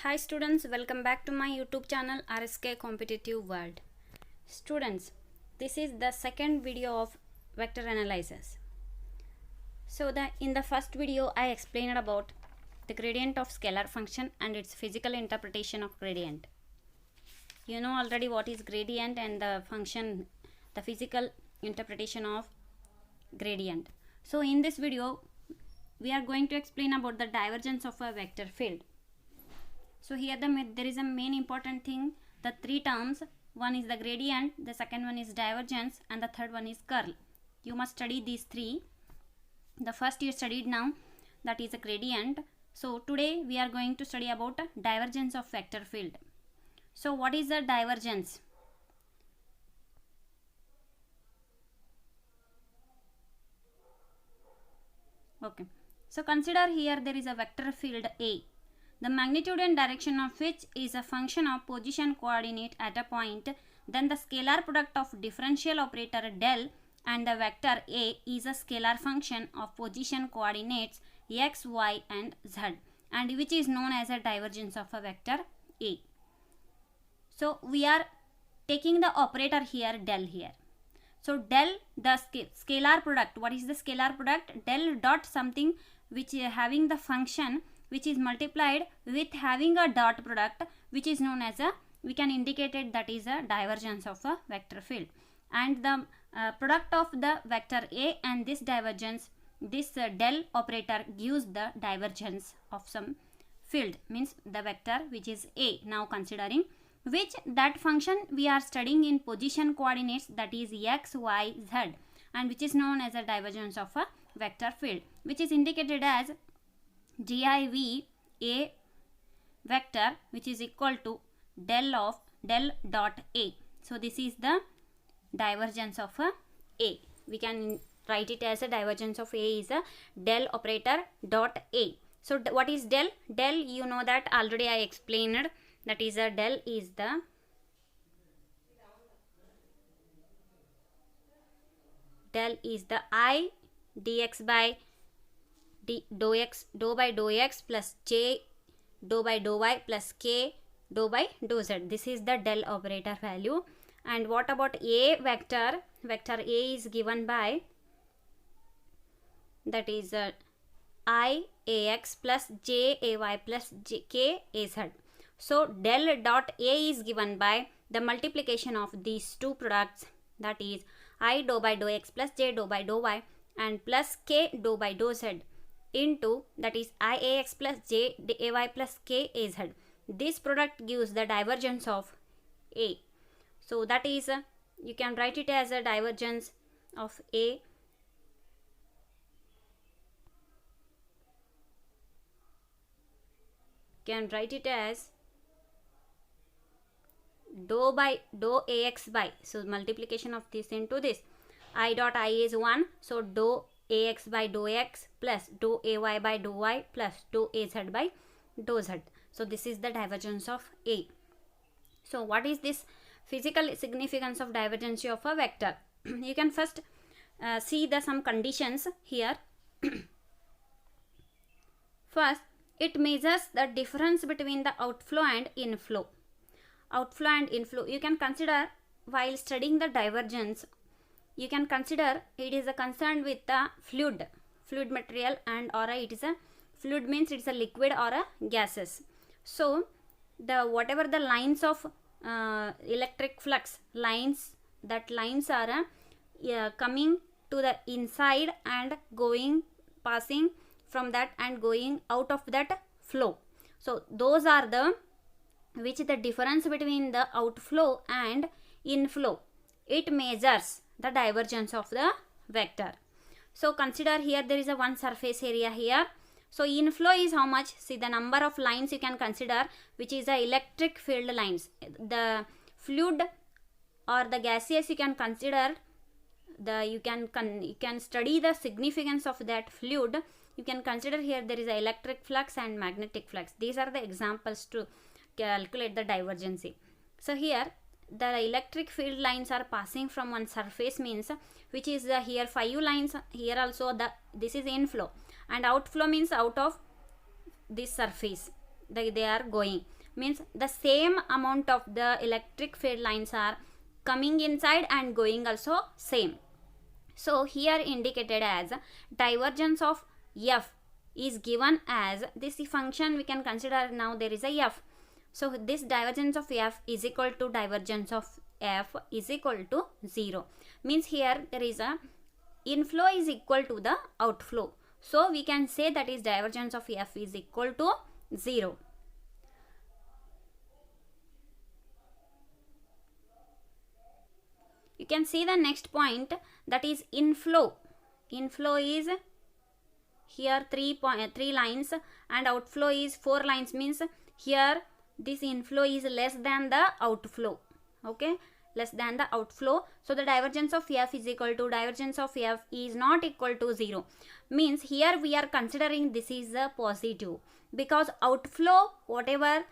Hi students, welcome back to my YouTube channel RSK Competitive World. Students, this is the second video of vector analysis. So in the first video I explained about the gradient of scalar function and its physical interpretation of gradient. You know already what is gradient and the function, the physical interpretation of gradient. So in this video we are going to explain about the divergence of a vector field. So here there is a main important thing, the three terms. One is the gradient, the second one is divergence, and the third one is curl. You must study these three. The first you studied now, that is a gradient. So today we are going to study about divergence of vector field. So what is the divergence? Okay. So consider here there is a vector field A, the magnitude and direction of which is a function of position coordinate at a point. Then the scalar product of differential operator del and the vector A is a scalar function of position coordinates x, y and z, and which is known as a divergence of a vector A. So we are taking the operator here del here. So del, the scalar product. What is the scalar product? Del dot something which is having the function which is multiplied with having a dot product, which is known as a, we can indicate it, that is a divergence of a vector field. And the product of the vector A and this divergence, this del operator gives the divergence of some field, means the vector which is A. Now considering which that function we are studying in position coordinates, that is x, y, z, and which is known as a divergence of a vector field, which is indicated as div A vector, which is equal to del of del dot A. So this is the divergence of A. We can write it as a divergence of A is a del operator dot A. So what is del? Del, you know that already I explained, that is a del is the I dx by dou x, dou by dou x plus j dou by dou y plus k dou by dou z. This is the del operator value. And what about A vector? Vector A is given by, that is I ax plus j ay plus k az. So del dot A is given by the multiplication of these two products, that is I dou by dou x plus j dou by dou y and plus k dou by dou z into, that is I ax plus j ay plus k az. This product gives the divergence of A. So that is you can write it as a divergence of A. Can write it as dou by dou ax by, so multiplication of this into this, I dot I is 1, so dou ax by dou x plus dou ay by dou y plus dou az by dou z. So this is the divergence of A. So what is this physical significance of divergence of a vector? You can first see the some conditions here. First, it measures the difference between the outflow and inflow. Outflow and inflow, you can consider while studying the divergence, you can consider it is a concern with the fluid material, and or it is a fluid means it's a liquid or a gases. So the whatever the lines of electric flux lines, that lines are coming to the inside and going, passing from that and going out of that flow. So those are the which the difference between the outflow and inflow, it measures the divergence of the vector. So consider here there is a one surface area here. So inflow is how much? See the number of lines you can consider, which is the electric field lines. The fluid or the gaseous you can consider the, you can study the significance of that fluid. You can consider here there is a electric flux and magnetic flux. These are the examples to calculate the divergence. So here the electric field lines are passing from one surface, means which is here 5 lines, here also this is inflow, and outflow means out of this surface. they are going, means the same amount of the electric field lines are coming inside and going also same. So here indicated as divergence of f is given as this function, we can consider now there is a f. So this divergence of f is equal to divergence of f is equal to 0. Means here there is a inflow is equal to the outflow. So we can say that is divergence of f is equal to 0. You can see the next point, that is inflow. Inflow is here 3 lines and outflow is 4 lines, means here this inflow is less than the outflow. Okay, less than the outflow. So the divergence of f is equal to divergence of f is not equal to 0. Means here we are considering this is a positive, because outflow whatever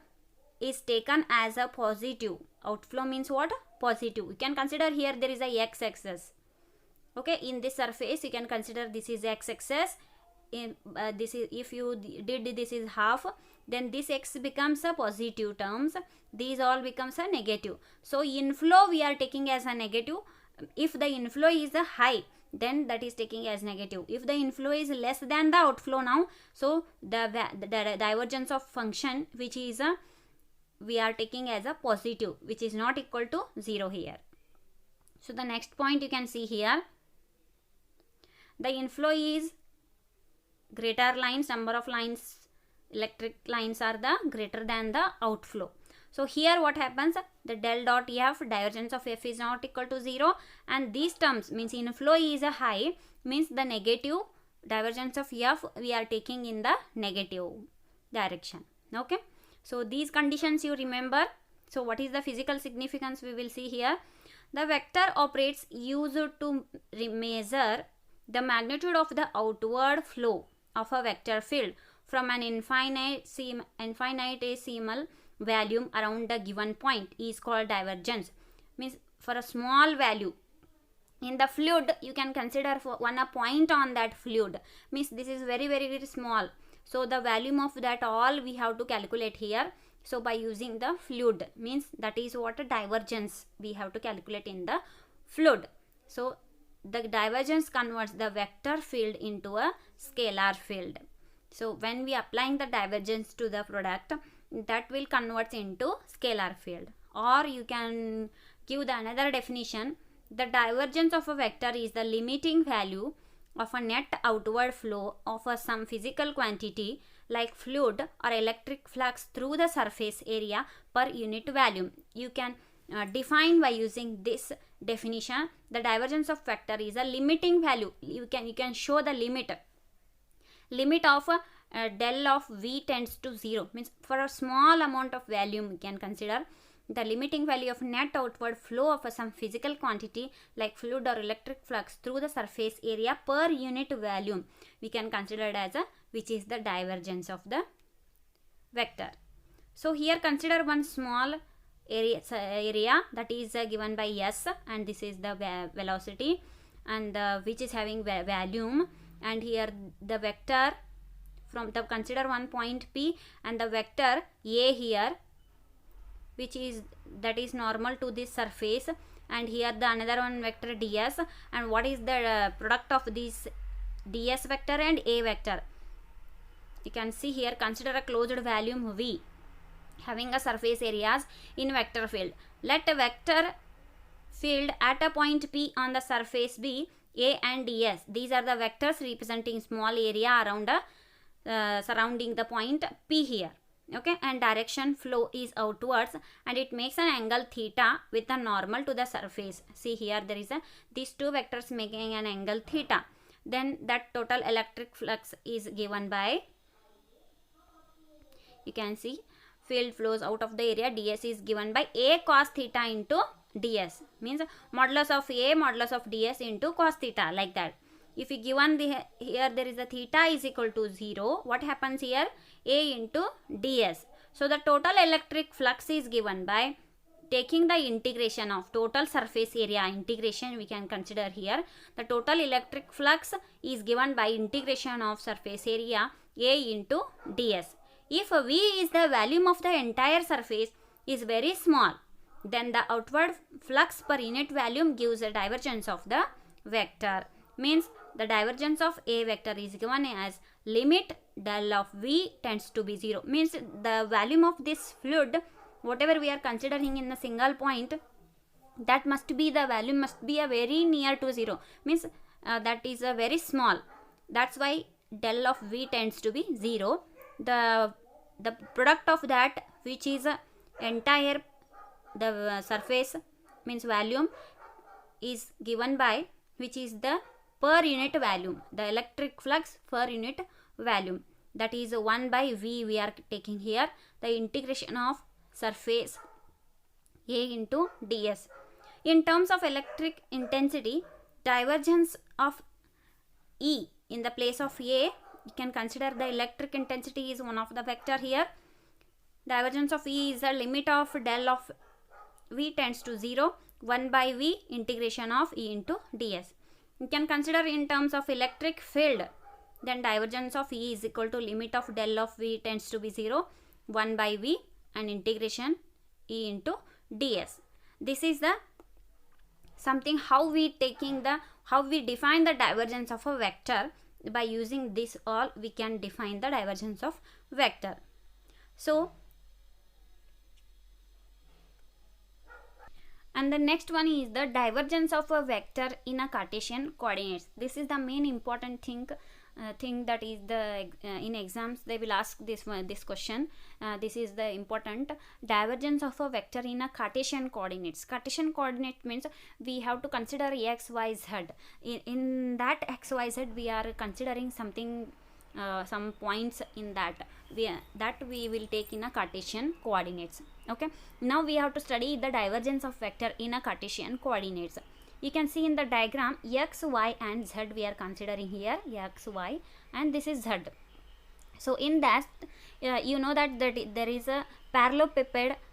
is taken as a positive. Outflow means what? Positive. You can consider here there is a x-axis. Okay, in this surface you can consider this is x-axis. In this is, if you did this is half, then this x becomes a positive terms, these all becomes a negative. So inflow we are taking as a negative. If the inflow is a high, then that is taking as negative. If the inflow is less than the outflow now, so the divergence of function which is a we are taking as a positive, which is not equal to 0 here. So the next point you can see here, the inflow is greater lines, number of lines, electric lines are the greater than the outflow. So here what happens, the del dot f, divergence of f is not equal to 0, and these terms means inflow is a high, means the negative divergence of f we are taking in the negative direction. Okay, so these conditions you remember. So what is the physical significance we will see here. The vector operates used to measure the magnitude of the outward flow of a vector field from an infinitesimal volume around a given point is called divergence. Means for a small value in the fluid, you can consider for a point on that fluid, means this is very, very, very small. So the volume of that all we have to calculate here. So by using the fluid, means that is what a divergence we have to calculate in the fluid. So the divergence converts the vector field into a scalar field. So when we applying the divergence to the product, that will convert into scalar field. Or you can give the another definition. The divergence of a vector is the limiting value of a net outward flow of some physical quantity like fluid or electric flux through the surface area per unit volume. You can define by using this definition. The divergence of vector is a limiting value. You can show the limit of del of v tends to 0, means for a small amount of volume we can consider the limiting value of net outward flow of some physical quantity like fluid or electric flux through the surface area per unit volume we can consider it as a, which is the divergence of the vector. So here consider one small area that is given by s, and this is the velocity, and which is having volume, and here the vector from the consider one point P and the vector A here, which is that is normal to this surface, and here the another one vector ds, and what is the product of this ds vector and a vector. You can see here, consider a closed volume V having a surface areas in vector field. Let a vector field at a point P on the surface B, A and ds. These are the vectors representing small area around a surrounding the point P here. Okay, and direction flow is outwards, and it makes an angle theta with a normal to the surface. See here there is these two vectors making an angle theta. Then that total electric flux is given by, you can see field flows out of the area, ds is given by a cos theta into ds, means modulus of a modulus of ds into cos theta, like that. If you given here there is a theta is equal to 0, what happens here, a into ds. So the total electric flux is given by taking the integration of total surface area integration we can consider here. The total electric flux is given by integration of surface area a into ds. If V is the volume of the entire surface is very small, then the outward flux per unit volume gives a divergence of the vector. Means the divergence of A vector is given as limit del of V tends to be 0. Means the volume of this fluid, whatever we are considering in a single point, that must be the volume must be a very near to 0. Means that is a very small. That's why del of V tends to be 0. The product of that, which is entire the surface, means volume, is given by, which is the per unit volume, the electric flux per unit volume, that is 1 by V we are taking here, the integration of surface A into ds. In terms of electric intensity, divergence of E in the place of A, you can consider the electric intensity is one of the vector here. Divergence of E is the limit of del of V tends to 0, 1 by V integration of E into ds. You can consider in terms of electric field, then divergence of E is equal to limit of del of V tends to be 0, 1 by V and integration E into ds. This is the something how we define the divergence of a vector. By using this all, we can define the divergence of vector. So, and the next one is the divergence of a vector in a Cartesian coordinates. This is the main important thing that is the in exams they will ask this question. This is the important divergence of a vector in a Cartesian coordinates. Cartesian coordinate means we have to consider x, y, z. In that x, y, z we are considering something, some points in that we will take in a Cartesian coordinates. Okay, now we have to study the divergence of vector in a Cartesian coordinates. You can see in the diagram x, y and z we are considering here, x, y and this is z. So in that you know that there is a parallelepiped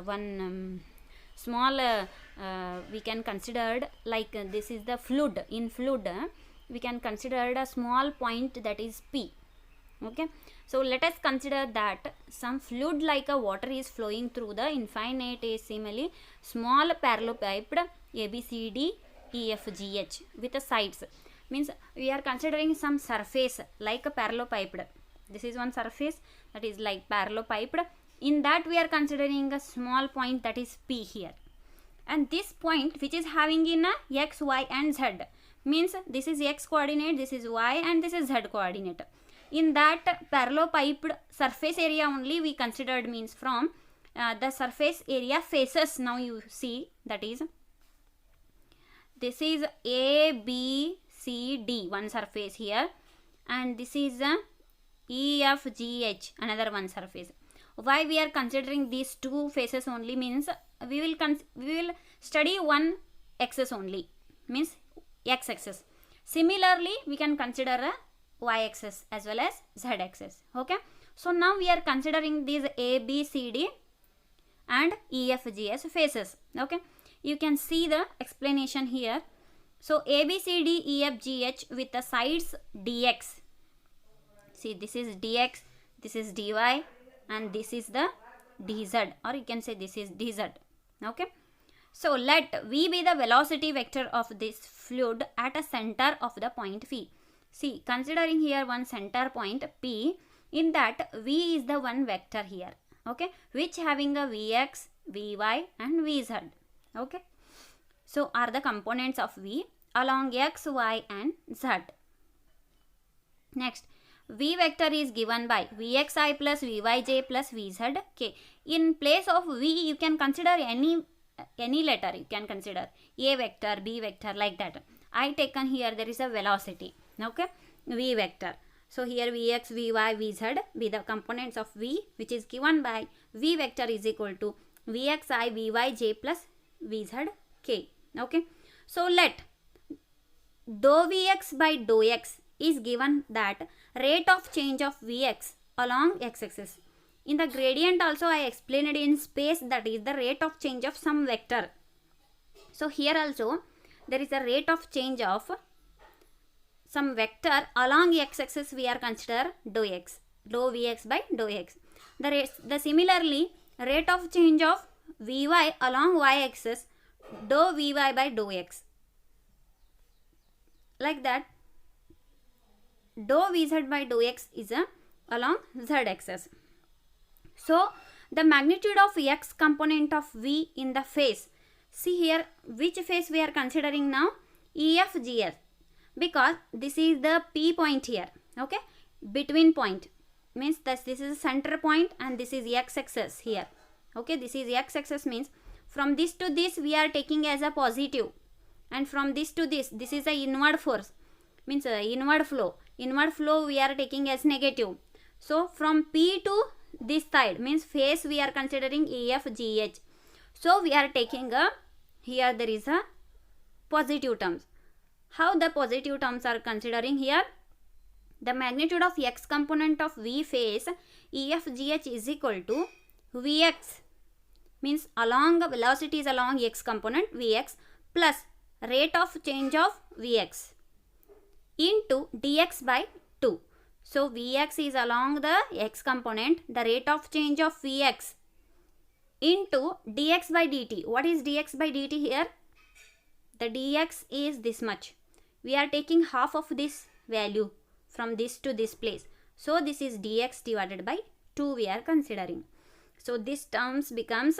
one small we can consider like this is the fluid. In fluid we can consider a small point that is P. Okay, so let us consider that some fluid like a water is flowing through the infinitesimally small parallelepiped ABCD EFGH with the sides. Means we are considering some surface like a parallelepiped. This is one surface that is like parallelepiped. In that we are considering a small point that is P here. And this point which is having in a x, y and z, means this is x coordinate, this is y and this is z coordinate. In that parallelepiped surface area only we considered, means from the surface area faces. Now you see that is this is A, B, C, D, one surface here, and this is E, F, G, H, another one surface. Why we are considering these two faces only, means we will study one axis only, means x axis. Similarly we can consider a y axis as well as z axis. Okay, so now we are considering these A, B, C, D and E, F, G as faces. Okay, you can see the explanation here. So A, B, C, D, E, F, G, H with the sides dx. See, this is dx, this is dy and this is the dz, or you can say this is dz. Okay, so let V be the velocity vector of this fluid at a center of the point V. See, considering here one center point P, in that V is the one vector here, okay, which having a Vx, Vy and Vz. Okay, so are the components of V along x, y and z. Next, V vector is given by Vxi plus Vyj plus Vzk. In place of V you can consider any letter, you can consider A vector, B vector, like that. I taken here there is a velocity. Okay, V vector. So here Vx, Vy, Vz be the components of V, which is given by V vector is equal to Vxi, Vyj plus Vzk. Okay, so let dou Vx by dou x is given that rate of change of Vx along x-axis. In the gradient also I explained in space, that is the rate of change of some vector. So here also there is a rate of change of some vector along x-axis, we are consider dou x. dou Vx by dou x. The similarly rate of change of Vy along y-axis dou Vy by dou x. Like that, dou Vz by dou x is along z-axis. So the magnitude of x component of V in the face. See here, which face we are considering now? EFGS, because this is the P point here. Okay, between point means that this is center point and this is x-axis here. Okay, this is x-axis means from this to this we are taking as a positive, and from this to this is a inward force, means inward flow we are taking as negative. So from P to this side means face we are considering EFGH. So we are taking a, here there is a positive terms. How the positive terms are considering here? The magnitude of x component of V face EFGH is equal to Vx, means along velocity is along x component Vx plus rate of change of Vx into dx by 2. So Vx is along the x component, the rate of change of Vx into dx by dt. What is dx by dt here? The dx is this much. We are taking half of this value from this to this place. So this is dx divided by 2 we are considering. So this terms becomes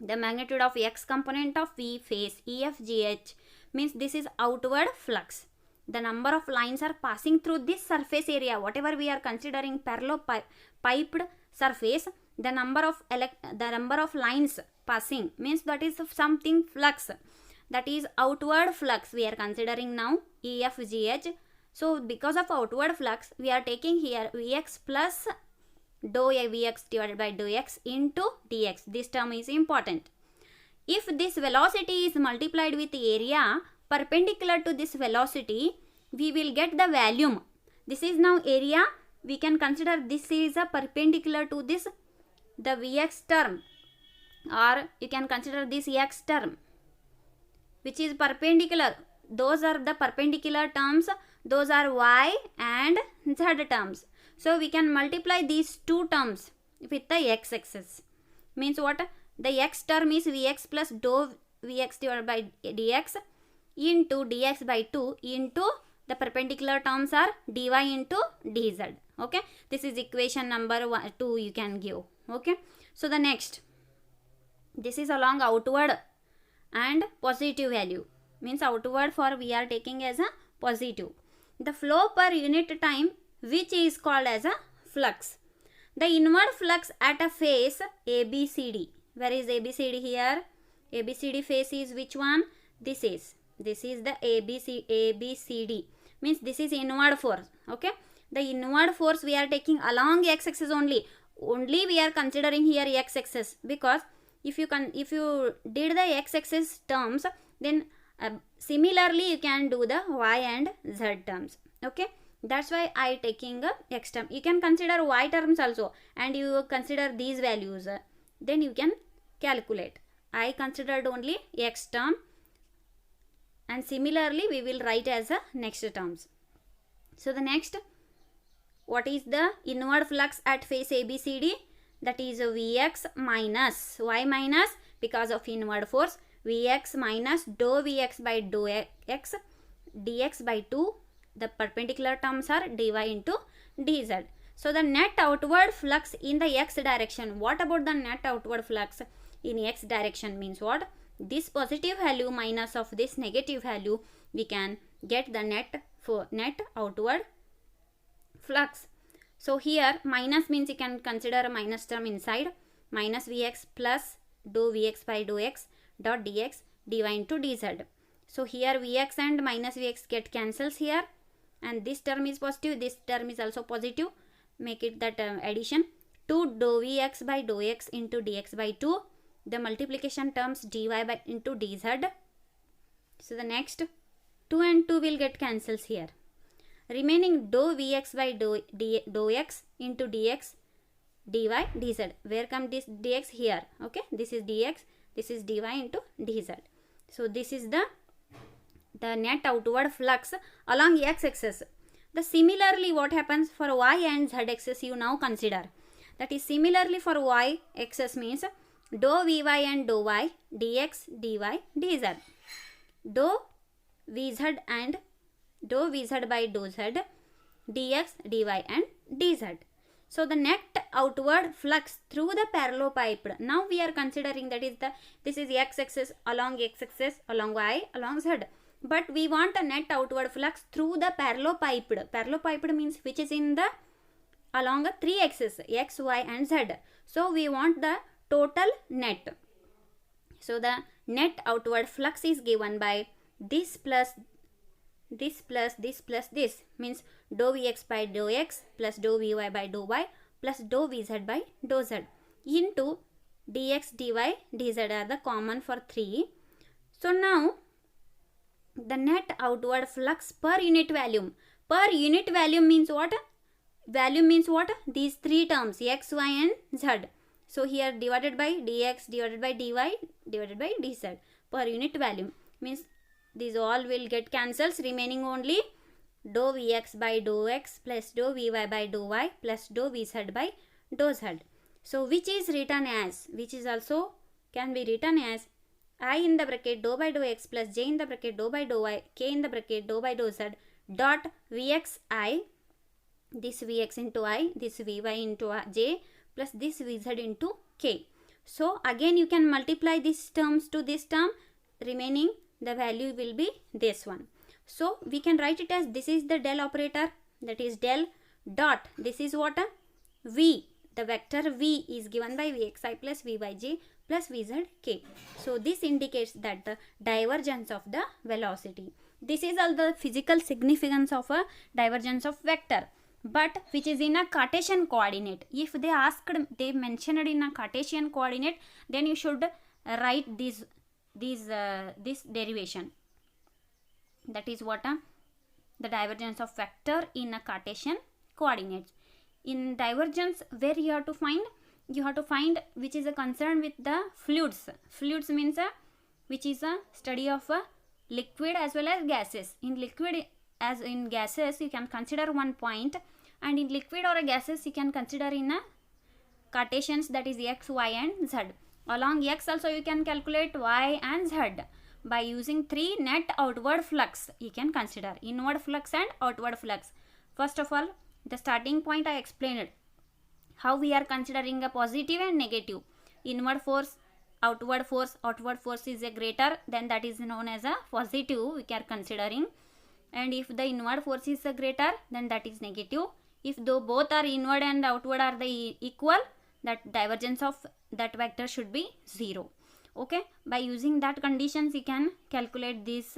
the magnitude of x component of V face EFGH, means this is outward flux. The number of lines are passing through this surface area, whatever we are considering parallel piped surface, the number of lines passing means that is something flux, that is outward flux we are considering now EFGH. So because of outward flux we are taking here Vx plus dou Vx divided by dou x into dx. This term is important. If this velocity is multiplied with area perpendicular to this velocity, we will get the volume. This is now area. We can consider this is a perpendicular to this, the Vx term, or you can consider this x term which is perpendicular. Those are the perpendicular terms, those are y and z terms. So we can multiply these two terms with the x-axis. Means what? The x term is Vx plus dou Vx divided by dx into dx by 2 into the perpendicular terms are dy into dz. Okay, this is equation number 2 you can give. Okay, so the next, this is along outward and positive value, means outward for we are taking as a positive. The flow per unit time which is called as a flux. The inward flux at a face ABCD. Where is ABCD here? ABCD face is which one? This is the ABCD, means this is inward force. Okay, the inward force we are taking along x-axis only we are considering here x-axis, because if you did the x-axis terms, then similarly you can do the y and z terms. Okay, that's why I taking a x term. You can consider y terms also and you consider these values, then you can calculate. I considered only x term, and similarly we will write as a next terms. So the next, what is the inward flux at face ABCD? That is Vx minus y minus, because of inward force, Vx minus dou Vx by dou x dx by 2. The perpendicular terms are dy into dz. So the net outward flux in the x direction. What about the net outward flux in x direction means what? This positive value minus of this negative value, we can get the net outward flux. So here minus means you can consider a minus term inside, minus Vx plus dou Vx by dou x dot dx dy into dz. So here Vx and minus Vx get cancels here, and this term is positive, this term is also positive, make it that addition. 2 dou Vx by dou x into dx by 2, the multiplication terms dy by into dz. So the next 2 and 2 will get cancels here, remaining dou Vx by dou x into dx dy dz. Where come this dx? Here. Okay, this is dx, this is dy into dz. So this is the net outward flux along x-axis. The similarly what happens for y and z axis you now consider. That is similarly for y axis means dou vy and dou y dx dy dz. Dou vz and dou vz by dou z dx dy and dz. So the net outward flux through the parallelepiped. Now we are considering that is this is x axis, along y, along z. But we want a net outward flux through the parallelepiped. Parallelepiped means which is in the along a 3 axis x, y and z. So we want the total net. So the net outward flux is given by this plus this plus this plus this, means dou vx by dou x plus dou vy by dou y plus dou vz by dou z into dx dy dz are the common for 3. So now the net outward flux per unit volume. Per unit volume means what? Volume means what? These three terms x, y and z. So here divided by dx divided by dy divided by dz. Per unit volume means these all will get cancels, remaining only dou vx by dou x plus dou vy by dou y plus dou vz by dou z. So which is written as, which is also can be written as I in the bracket dou by dou x plus j in the bracket dou by dou y, k in the bracket dou by dou z dot vxi, this vx into I, this vy into j plus this vz into k. So again you can multiply these terms to this term, remaining the value will be this one. So we can write it as this is the del operator, that is del dot, this is what? V, the vector v is given by vxi plus vyj plus vzk. So this indicates that the divergence of the velocity. This is all the physical significance of a divergence of vector, but which is in a Cartesian coordinate. If they asked, they mentioned it in a Cartesian coordinate, then you should write this derivation. That is what? The divergence of vector in a Cartesian coordinates. In divergence, where you have to find? You have to find which is a concern with the fluids. Fluids means which is a study of a liquid as well as gases. In liquid as in gases you can consider one point, and in liquid or gases you can consider in a Cartesians, that is x, y and z. Along x also you can calculate y and z. By using 3 net outward flux you can consider inward flux and outward flux. First of all, the starting point I explained how we are considering a positive and negative. Inward force, outward force is a greater, then that is known as a positive we are considering, and if the inward force is a greater, then that is negative. If though both are inward and outward are the equal, that divergence of that vector should be 0. Okay, by using that conditions you can calculate this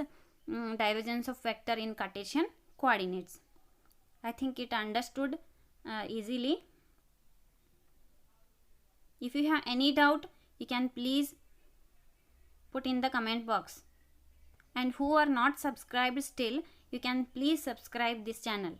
divergence of vector in Cartesian coordinates. I think it understood easily. If you have any doubt, you can please put in the comment box, and who are not subscribed still, you can please subscribe this channel.